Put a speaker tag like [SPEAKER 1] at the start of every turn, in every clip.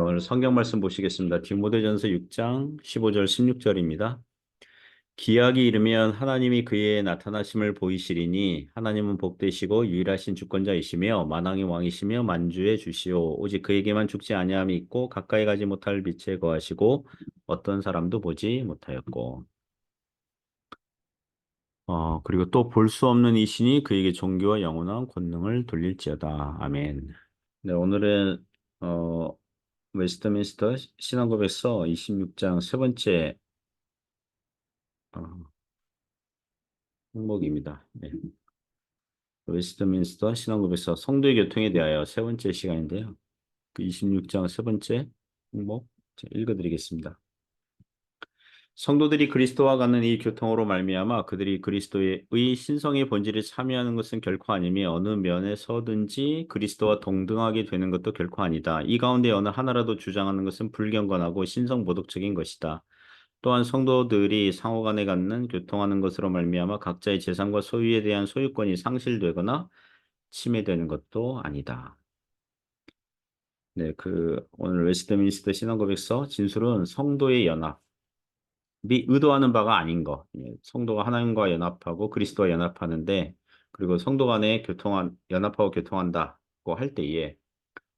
[SPEAKER 1] 오늘 성경 말씀 보시겠습니다. 디모데전서 6장 15절 16절입니다. 기약이 이르면 하나님이 그의 나타나심을 보이시리니 하나님은 복되시고 유일하신 주권자이시며 만왕의 왕이시며 만주의 주시오. 오직 그에게만 죽지 아니함이 있고 가까이 가지 못할 빛에 거하시고 어떤 사람도 보지 못하였고. 그리고 또 볼 수 없는 이신이 그에게 존귀와 영원한 권능을 돌릴지어다. 아멘. 네, 오늘은 어, 웨스트민스터 신앙고백서 26장 세 번째 어, 항목입니다. 네. 웨스트민스터 신앙고백서 성도의 교통에 대하여 세 번째 시간인데요. 그 26장 세 번째 항목 제가 읽어드리겠습니다. 성도들이 그리스도와 갖는 이 교통으로 말미암아 그들이 그리스도의 신성의 본질에 참여하는 것은 결코 아니며 어느 면에서든지 그리스도와 동등하게 되는 것도 결코 아니다. 이 가운데 어느 하나라도 주장하는 것은 불경건하고 신성모독적인 것이다. 또한 성도들이 상호간에 갖는 교통하는 것으로 말미암아 각자의 재산과 소유에 대한 소유권이 상실되거나 침해되는 것도 아니다. 네, 오늘 웨스트민스터 신앙고백서 진술은 성도의 연합이 의도하는 바가 아닌 것. 성도가 하나님과 연합하고 그리스도와 연합하는데, 그리고 성도 간에 연합하고 교통한다고 할 때에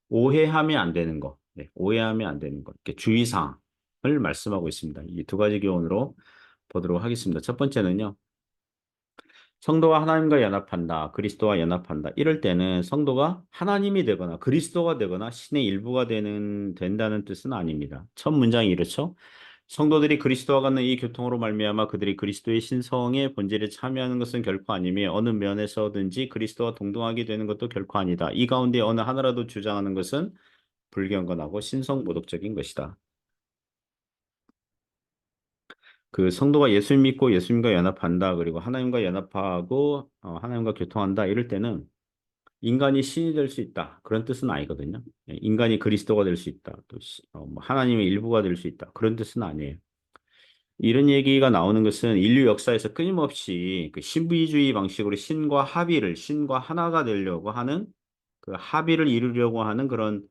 [SPEAKER 1] 오해하면 안 되는 것. 네, 오해하면 안 되는 것. 이렇게 주의사항을 말씀하고 있습니다. 이 두 가지 교훈으로 보도록 하겠습니다. 첫 번째는요. 성도가 하나님과 연합한다. 그리스도와 연합한다. 이럴 때는 성도가 하나님이 되거나 그리스도가 되거나 신의 일부가 된다는 뜻은 아닙니다. 첫 문장이 이렇죠. 성도들이 그리스도와 갖는 이 교통으로 말미암아 그들이 그리스도의 신성의 본질에 참여하는 것은 결코 아니며 어느 면에서든지 그리스도와 동등하게 되는 것도 결코 아니다. 이 가운데 어느 하나라도 주장하는 것은 불경건하고 신성모독적인 것이다. 그 성도가 예수님 믿고 예수님과 연합한다. 그리고 하나님과 연합하고 하나님과 교통한다. 이럴 때는 인간이 신이 될 수 있다. 그런 뜻은 아니거든요. 인간이 그리스도가 될 수 있다. 또 뭐 하나님의 일부가 될 수 있다. 그런 뜻은 아니에요. 이런 얘기가 나오는 것은 인류 역사에서 끊임없이 그 신비주의 방식으로 신과 하나가 되려고 하는 그 합의를 이루려고 하는 그런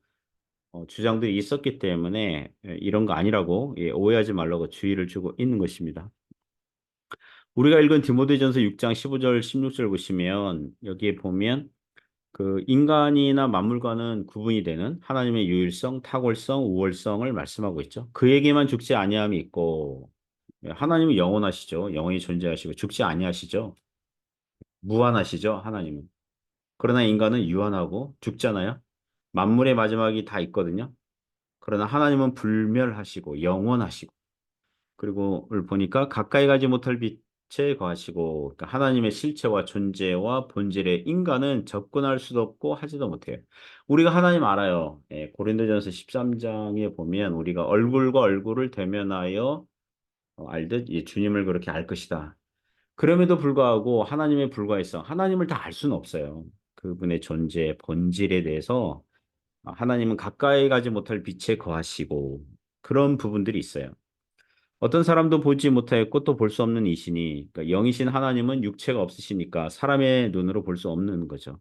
[SPEAKER 1] 주장들이 있었기 때문에 이런 거 아니라고 오해하지 말라고 주의를 주고 있는 것입니다. 우리가 읽은 디모데전서 6장 15절 16절 보시면 여기에 보면 그 인간이나 만물과는 구분이 되는 하나님의 유일성, 탁월성, 우월성을 말씀하고 있죠. 그에게만 죽지 아니함이 있고 하나님은 영원하시죠. 영원히 존재하시고 죽지 아니하시죠. 무한하시죠. 하나님은. 그러나 인간은 유한하고 죽잖아요. 만물의 마지막이 다 있거든요. 그러나 하나님은 불멸하시고 영원하시고 그리고 오늘 보니까 가까이 가지 못할 빛에 거하시고 그러니까 하나님의 실체와 존재와 본질에 인간은 접근할 수도 없고 하지도 못해요. 우리가 하나님 알아요. 고린도전서 13장에 보면 우리가 얼굴과 얼굴을 대면하여 알듯 주님을 그렇게 알 것이다. 그럼에도 불구하고 하나님의 불과성, 하나님을 다 알 수는 없어요. 그분의 존재, 본질에 대해서 하나님은 가까이 가지 못할 빛에 거하시고 그런 부분들이 있어요. 어떤 사람도 보지 못하였고 또 볼 수 없는 이시니 그러니까 영이신 하나님은 육체가 없으시니까 사람의 눈으로 볼 수 없는 거죠.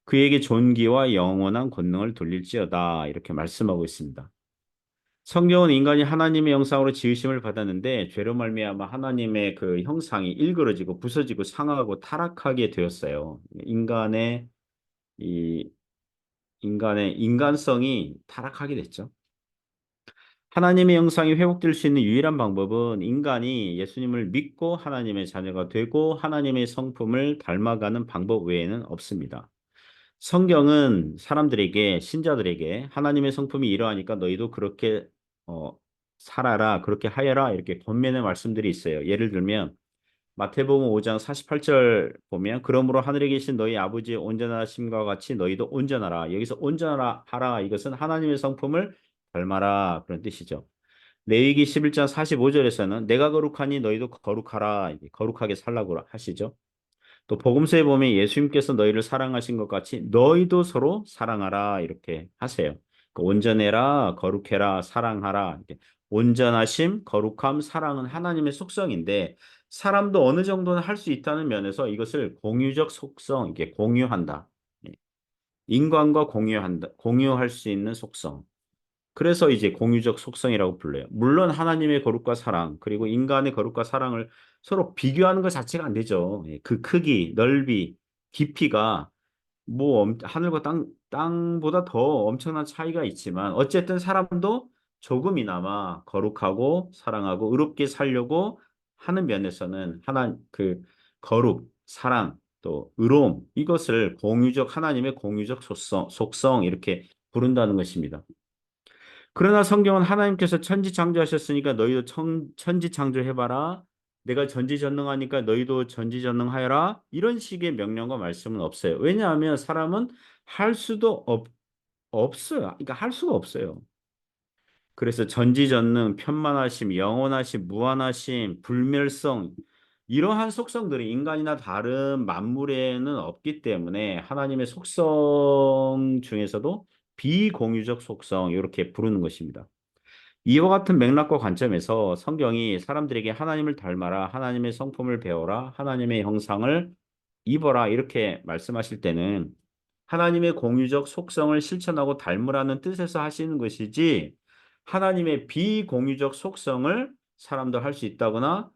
[SPEAKER 1] 그에게 존귀와 영원한 권능을 돌릴지어다 이렇게 말씀하고 있습니다. 성경은 인간이 하나님의 형상으로 지으심을 받았는데 죄로 말미암아 하나님의 그 형상이 일그러지고 부서지고 상하고 타락하게 되었어요. 이 인간의 인간성이 타락하게 됐죠. 하나님의 형상이 회복될 수 있는 유일한 방법은 인간이 예수님을 믿고 하나님의 자녀가 되고 하나님의 성품을 닮아가는 방법 외에는 없습니다. 성경은 사람들에게, 신자들에게 하나님의 성품이 이러하니까 너희도 그렇게 어, 살아라, 그렇게 하여라 이렇게 권면의 말씀들이 있어요. 예를 들면 마태복음 5장 48절 보면 그러므로 하늘에 계신 너희 아버지의 온전하심과 같이 너희도 온전하라. 여기서 온전하라 하라 이것은 하나님의 성품을 닮아라 그런 뜻이죠. 레위기 11장 45절에서는 내가 거룩하니 너희도 거룩하라 이렇게 거룩하게 살라고 하시죠. 또 복음서에 보면 예수님께서 너희를 사랑하신 것 같이 너희도 서로 사랑하라 이렇게 하세요. 그 온전해라, 거룩해라, 사랑하라. 이렇게 온전하심, 거룩함, 사랑은 하나님의 속성인데 사람도 어느 정도는 할 수 있다는 면에서 이것을 공유적 속성, 이게 공유한다. 예. 인간과 공유할 수 있는 속성. 그래서 이제 공유적 속성이라고 불러요. 물론 하나님의 거룩과 사랑, 그리고 인간의 거룩과 사랑을 서로 비교하는 것 자체가 안 되죠. 예, 그 크기, 넓이, 깊이가 뭐 하늘과 땅보다 더 엄청난 차이가 있지만 어쨌든 사람도 조금이나마 거룩하고 사랑하고 의롭게 살려고 하는 면에서는 그 거룩, 사랑, 또 의로움 이것을 공유적 하나님의 공유적 속성 이렇게 부른다는 것입니다. 그러나 성경은 하나님께서 천지 창조하셨으니까 너희도 천지 창조해봐라. 내가 전지전능하니까 너희도 전지전능하여라. 이런 식의 명령과 말씀은 없어요. 왜냐하면 사람은 할 수도 없어요. 그러니까 할 수가 없어요. 그래서 전지전능, 편만하심, 영원하심, 무한하심, 불멸성 이러한 속성들이 인간이나 다른 만물에는 없기 때문에 하나님의 속성 중에서도 비공유적 속성 이렇게 부르는 것입니다. 이와 같은 맥락과 관점에서 성경이 사람들에게 하나님을 닮아라, 하나님의 성품을 배워라, 하나님의 형상을 입어라 이렇게 말씀하실 때는 하나님의 공유적 속성을 실천하고 닮으라는 뜻에서 하시는 것이지 하나님의 비공유적 속성을 사람도 할 수 있다거나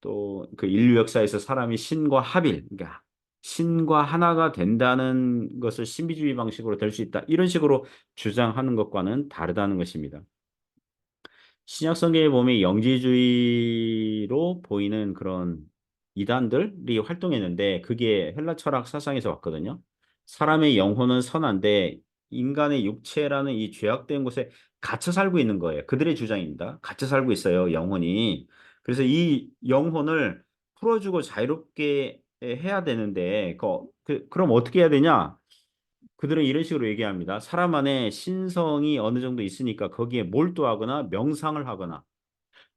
[SPEAKER 1] 또 그 인류 역사에서 사람이 신과 합일, 그러니까 신과 하나가 된다는 것을 신비주의 방식으로 될 수 있다. 이런 식으로 주장하는 것과는 다르다는 것입니다. 신약 성경에 보면 영지주의로 보이는 그런 이단들이 활동했는데 그게 헬라 철학 사상에서 왔거든요. 사람의 영혼은 선한데 인간의 육체라는 이 죄악된 곳에 갇혀 살고 있는 거예요. 그들의 주장입니다. 갇혀 살고 있어요, 영혼이. 그래서 이 영혼을 풀어주고 자유롭게 해야 되는데, 그럼 어떻게 해야 되냐? 그들은 이런 식으로 얘기합니다. 사람 안에 신성이 어느 정도 있으니까 거기에 몰두하거나 명상을 하거나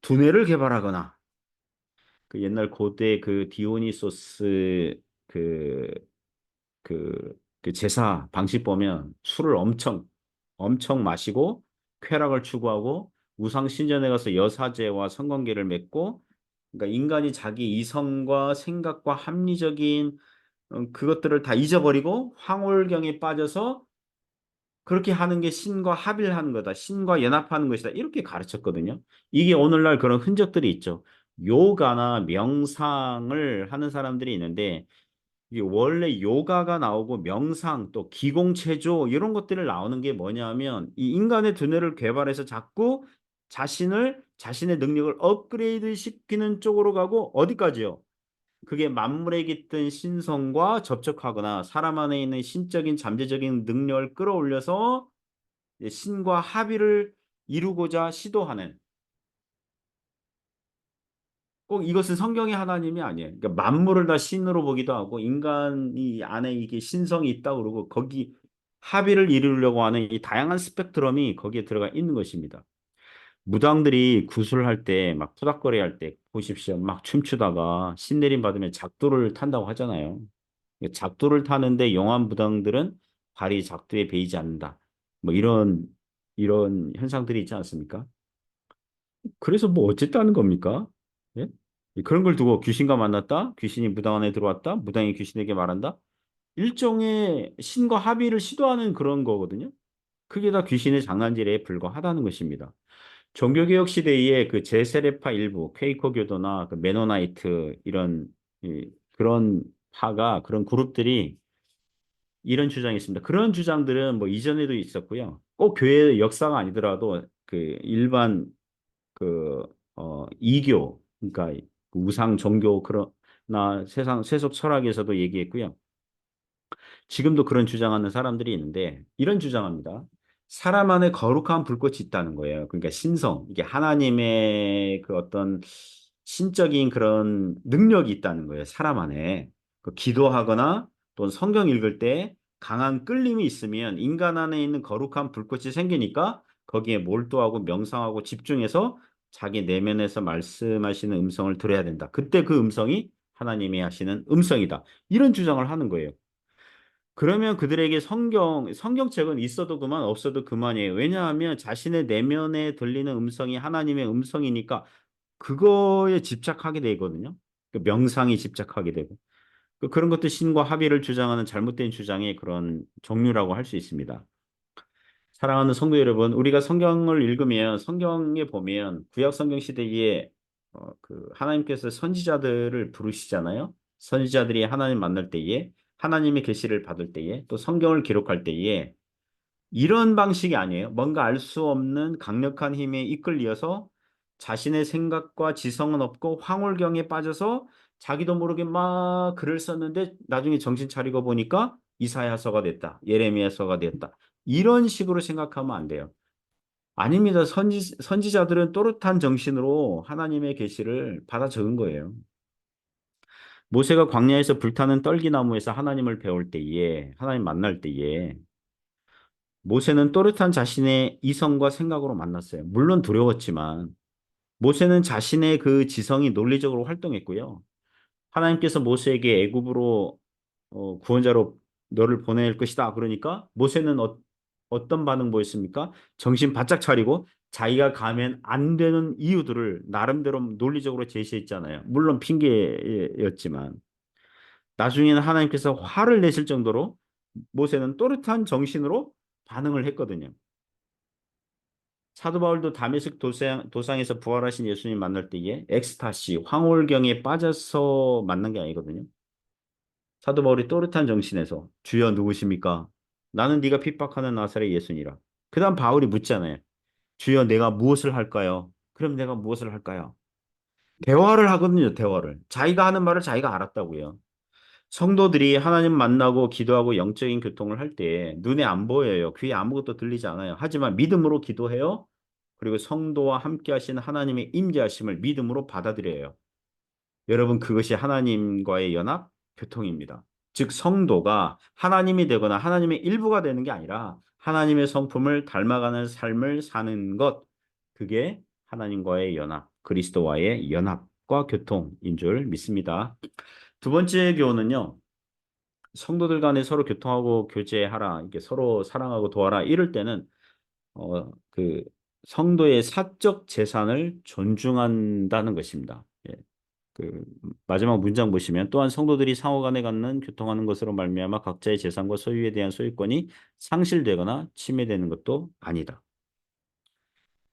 [SPEAKER 1] 두뇌를 개발하거나 그 옛날 고대 그 디오니소스 그, 그 제사 방식 보면 술을 엄청 마시고 쾌락을 추구하고 우상 신전에 가서 여사제와 성관계를 맺고 그러니까 인간이 자기 이성과 생각과 합리적인 그것들을 다 잊어버리고 황홀경에 빠져서 그렇게 하는 게 신과 합일하는 거다. 신과 연합하는 것이다. 이렇게 가르쳤거든요. 이게 오늘날 그런 흔적들이 있죠. 요가나 명상을 하는 사람들이 있는데 이게 원래 요가가 나오고 명상 또 기공체조 이런 것들을 나오는 게 뭐냐면 이 인간의 두뇌를 개발해서 자꾸 자신의 능력을 업그레이드 시키는 쪽으로 가고 어디까지요? 그게 만물에 깃든 신성과 접촉하거나 사람 안에 있는 신적인 잠재적인 능력을 끌어올려서 신과 합의를 이루고자 시도하는 꼭 이것은 성경의 하나님이 아니에요. 그러니까 만물을 다 신으로 보기도 하고 인간이 안에 이게 신성이 있다고 그러고 거기 합의를 이루려고 하는 이 다양한 스펙트럼이 거기에 들어가 있는 것입니다. 무당들이 구슬할 때 막 푸닥거리 할 때 보십시오. 막 춤추다가 신내림 받으면 작두를 탄다고 하잖아요. 작두를 타는데 용한 무당들은 발이 작두에 베이지 않는다. 뭐 이런 현상들이 있지 않습니까? 그래서 뭐 어쨌다는 겁니까? 예? 그런 걸 두고 귀신과 만났다? 귀신이 무당 안에 들어왔다? 무당이 귀신에게 말한다? 일종의 신과 합의를 시도하는 그런 거거든요. 그게 다 귀신의 장난질에 불과하다는 것입니다. 종교개혁 시대에 그 제세례파 일부, 퀘이커 교도나 그 메노나이트 그런 파가 그런 그룹들이 이런 주장이 있습니다. 그런 주장들은 뭐 이전에도 있었고요. 꼭 교회 역사가 아니더라도 그 일반 이교, 그러니까 그 우상 종교 그러나 세상 세속 철학에서도 얘기했고요. 지금도 그런 주장하는 사람들이 있는데 이런 주장합니다. 사람 안에 거룩한 불꽃이 있다는 거예요. 그러니까 신성, 이게 하나님의 그 어떤 신적인 그런 능력이 있다는 거예요. 사람 안에. 기도하거나 또는 성경 읽을 때 강한 끌림이 있으면 인간 안에 있는 거룩한 불꽃이 생기니까 거기에 몰두하고 명상하고 집중해서 자기 내면에서 말씀하시는 음성을 들어야 된다. 그때 그 음성이 하나님이 하시는 음성이다. 이런 주장을 하는 거예요. 그러면 그들에게 성경책은 있어도 그만 없어도 그만이에요. 왜냐하면 자신의 내면에 들리는 음성이 하나님의 음성이니까 그거에 집착하게 되거든요. 그 명상이 집착하게 되고. 그런 것도 신과 합의를 주장하는 잘못된 주장의 그런 종류라고 할 수 있습니다. 사랑하는 성도 여러분, 우리가 성경을 읽으면 성경에 보면 구약 성경 시대에 그 하나님께서 선지자들을 부르시잖아요. 선지자들이 하나님 만날 때에 하나님의 계시를 받을 때에 또 성경을 기록할 때에 이런 방식이 아니에요. 뭔가 알 수 없는 강력한 힘에 이끌려서 자신의 생각과 지성은 없고 황홀경에 빠져서 자기도 모르게 막 글을 썼는데 나중에 정신 차리고 보니까 이사야서가 됐다. 예레미야서가 됐다. 이런 식으로 생각하면 안 돼요. 아닙니다. 선지자들은 또렷한 정신으로 하나님의 계시를 받아 적은 거예요. 모세가 광야에서 불타는 떨기나무에서 하나님을 배울 때에, 하나님 만날 때에, 모세는 또렷한 자신의 이성과 생각으로 만났어요. 물론 두려웠지만, 모세는 자신의 그 지성이 논리적으로 활동했고요. 하나님께서 모세에게 애굽으로 구원자로 너를 보낼 것이다. 그러니까 모세는 어떤 반응 보였습니까? 정신 바짝 차리고 자기가 가면 안 되는 이유들을 나름대로 논리적으로 제시했잖아요. 물론 핑계였지만 나중에는 하나님께서 화를 내실 정도로 모세는 또렷한 정신으로 반응을 했거든요. 사도 바울도 다메섹 도상에서 부활하신 예수님 만날 때에 엑스타시, 황홀경에 빠져서 만난 게 아니거든요. 사도 바울이 또렷한 정신에서 주여 누구십니까? 나는 네가 핍박하는 나사렛 예수니라. 그다음 바울이 묻잖아요. 주여 내가 무엇을 할까요? 그럼 내가 무엇을 할까요? 대화를 하거든요, 대화를. 자기가 하는 말을 자기가 알았다고요. 성도들이 하나님 만나고 기도하고 영적인 교통을 할 때 눈에 안 보여요. 귀에 아무것도 들리지 않아요. 하지만 믿음으로 기도해요. 그리고 성도와 함께 하신 하나님의 임재하심을 믿음으로 받아들여요. 여러분, 그것이 하나님과의 연합 교통입니다. 즉, 성도가 하나님이 되거나 하나님의 일부가 되는 게 아니라 하나님의 성품을 닮아가는 삶을 사는 것, 그게 하나님과의 연합, 그리스도와의 연합과 교통인 줄 믿습니다. 두 번째 교훈은요, 성도들 간에 서로 교통하고 교제하라, 이게 서로 사랑하고 도와라, 이럴 때는, 그, 성도의 사적 재산을 존중한다는 것입니다. 예. 그 마지막 문장 보시면 또한 성도들이 상호 간에 갖는 교통하는 것으로 말미암아 각자의 재산과 소유에 대한 소유권이 상실되거나 침해되는 것도 아니다.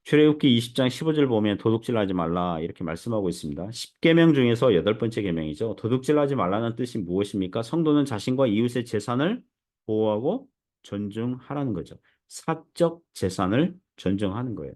[SPEAKER 1] 출애굽기 20장 15절 보면 도둑질하지 말라 이렇게 말씀하고 있습니다. 10계명 중에서 여덟 번째 계명이죠. 도둑질하지 말라는 뜻이 무엇입니까? 성도는 자신과 이웃의 재산을 보호하고 존중하라는 거죠. 사적 재산을 존중하는 거예요.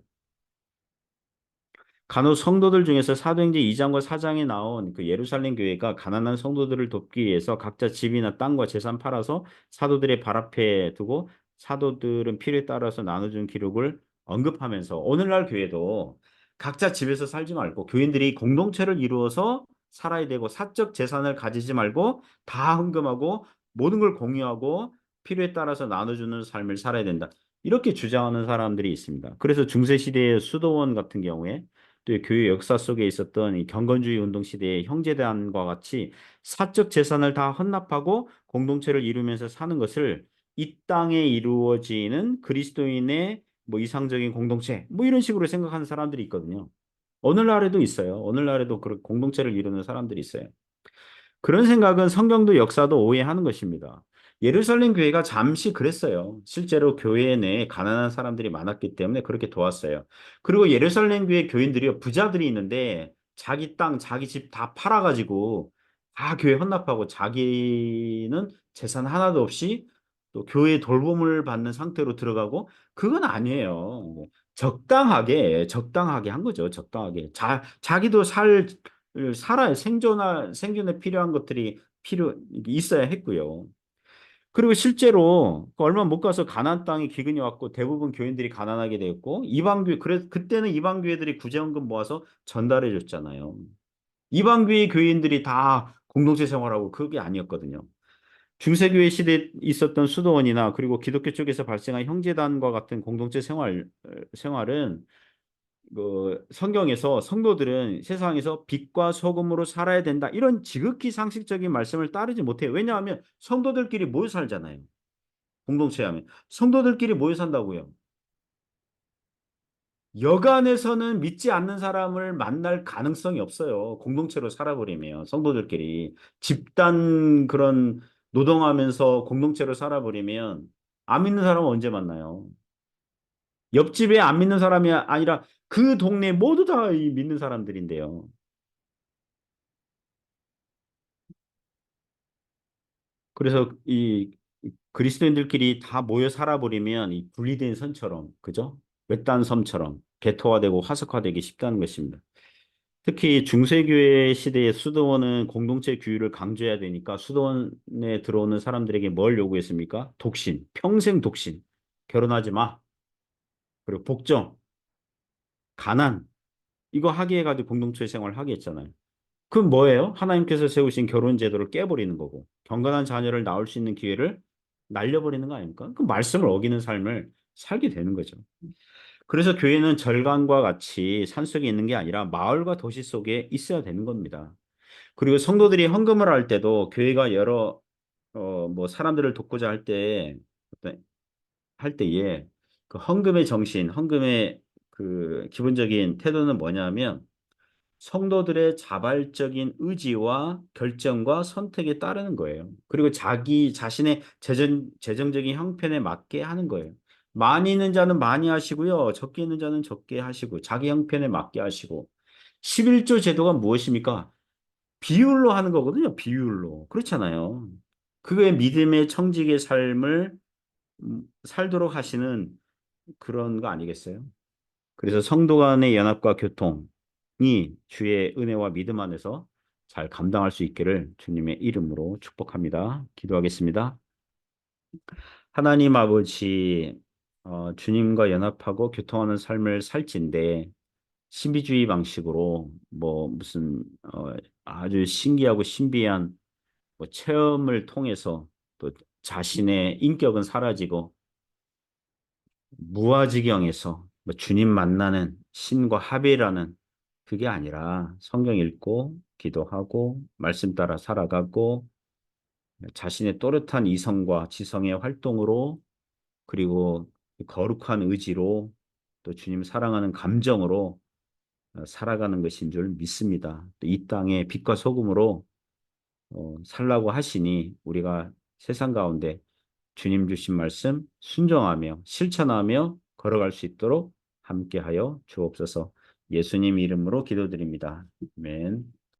[SPEAKER 1] 간혹 성도들 중에서 사도행전 2장과 4장에 나온 그 예루살렘 교회가 가난한 성도들을 돕기 위해서 각자 집이나 땅과 재산 팔아서 사도들의 발 앞에 두고 사도들은 필요에 따라서 나눠준 기록을 언급하면서 오늘날 교회도 각자 집에서 살지 말고 교인들이 공동체를 이루어서 살아야 되고 사적 재산을 가지지 말고 다 헌금하고 모든 걸 공유하고 필요에 따라서 나눠주는 삶을 살아야 된다. 이렇게 주장하는 사람들이 있습니다. 그래서 중세시대의 수도원 같은 경우에 또 교회 역사 속에 있었던 이 경건주의 운동 시대의 형제단과 같이 사적 재산을 다 헌납하고 공동체를 이루면서 사는 것을 이 땅에 이루어지는 그리스도인의 뭐 이상적인 공동체 뭐 이런 식으로 생각하는 사람들이 있거든요. 오늘날에도 있어요. 오늘날에도 그런 공동체를 이루는 사람들이 있어요. 그런 생각은 성경도 역사도 오해하는 것입니다. 예루살렘 교회가 잠시 그랬어요. 실제로 교회 내에 가난한 사람들이 많았기 때문에 그렇게 도왔어요. 그리고 예루살렘 교회 교인들이 부자들이 있는데 자기 땅, 자기 집 다 팔아가지고 다 교회 헌납하고 자기는 재산 하나도 없이 또 교회 돌봄을 받는 상태로 들어가고 그건 아니에요. 적당하게 한 거죠. 적당하게. 자기도 살아야 생존에 필요한 것들이 있어야 했고요. 그리고 실제로 그 얼마 못 가서 가나안 땅에 기근이 왔고 대부분 교인들이 가난하게 되었고 이방교회 그때는 이방교회들이 구제헌금 모아서 전달해 줬잖아요. 이방교회 교인들이 다 공동체 생활하고 그게 아니었거든요. 중세교회 시대에 있었던 수도원이나 그리고 기독교 쪽에서 발생한 형제단과 같은 공동체 생활은 그 성경에서 성도들은 세상에서 빛과 소금으로 살아야 된다. 이런 지극히 상식적인 말씀을 따르지 못해요. 왜냐하면 성도들끼리 모여 살잖아요. 공동체 하면. 성도들끼리 모여 산다고요. 여간에서는 믿지 않는 사람을 만날 가능성이 없어요. 공동체로 살아버리면 성도들끼리 집단 그런 노동하면서 공동체로 살아버리면 안 믿는 사람은 언제 만나요? 옆집에 안 믿는 사람이 아니라 그 동네 모두 다 이 믿는 사람들인데요. 그래서 이 그리스도인들끼리 다 모여 살아버리면 이 분리된 선처럼, 그죠? 외딴 섬처럼 개토화되고 화석화되기 쉽다는 것입니다. 특히 중세교회 시대의 수도원은 공동체 규율을 강조해야 되니까 수도원에 들어오는 사람들에게 뭘 요구했습니까? 독신, 평생 독신, 결혼하지 마. 그리고 복종, 가난, 이거 하게 해가지고 공동체 생활을 하게 했잖아요. 그럼 뭐예요? 하나님께서 세우신 결혼 제도를 깨버리는 거고 경건한 자녀를 낳을 수 있는 기회를 날려버리는 거 아닙니까? 그 말씀을 어기는 삶을 살게 되는 거죠. 그래서 교회는 절간과 같이 산속에 있는 게 아니라 마을과 도시 속에 있어야 되는 겁니다. 그리고 성도들이 헌금을 할 때도 교회가 여러 뭐 사람들을 돕고자 할 때에 그 헌금의 정신, 헌금의 그 기본적인 태도는 뭐냐면 성도들의 자발적인 의지와 결정과 선택에 따르는 거예요. 그리고 자기 자신의 재정적인 형편에 맞게 하는 거예요. 많이 있는 자는 많이 하시고요. 적게 있는 자는 적게 하시고 자기 형편에 맞게 하시고 11조 제도가 무엇입니까? 비율로 하는 거거든요. 비율로. 그렇잖아요. 그게 믿음의 청직의 삶을 살도록 하시는 그런 거 아니겠어요? 그래서 성도 간의 연합과 교통이 주의 은혜와 믿음 안에서 잘 감당할 수 있기를 주님의 이름으로 축복합니다. 기도하겠습니다. 하나님 아버지, 주님과 연합하고 교통하는 삶을 살진데 신비주의 방식으로 뭐 무슨 아주 신기하고 신비한 뭐 체험을 통해서 또 자신의 인격은 사라지고 무아지경에서 뭐 주님 만나는 신과 합이라는 그게 아니라 성경 읽고 기도하고 말씀 따라 살아가고 자신의 또렷한 이성과 지성의 활동으로 그리고 거룩한 의지로 또 주님 사랑하는 감정으로 살아가는 것인 줄 믿습니다. 또 이 땅에 빛과 소금으로 살라고 하시니 우리가 세상 가운데 주님 주신 말씀 순종하며 실천하며 걸어갈 수 있도록 함께하여 주옵소서. 예수님 이름으로 기도드립니다. 아멘.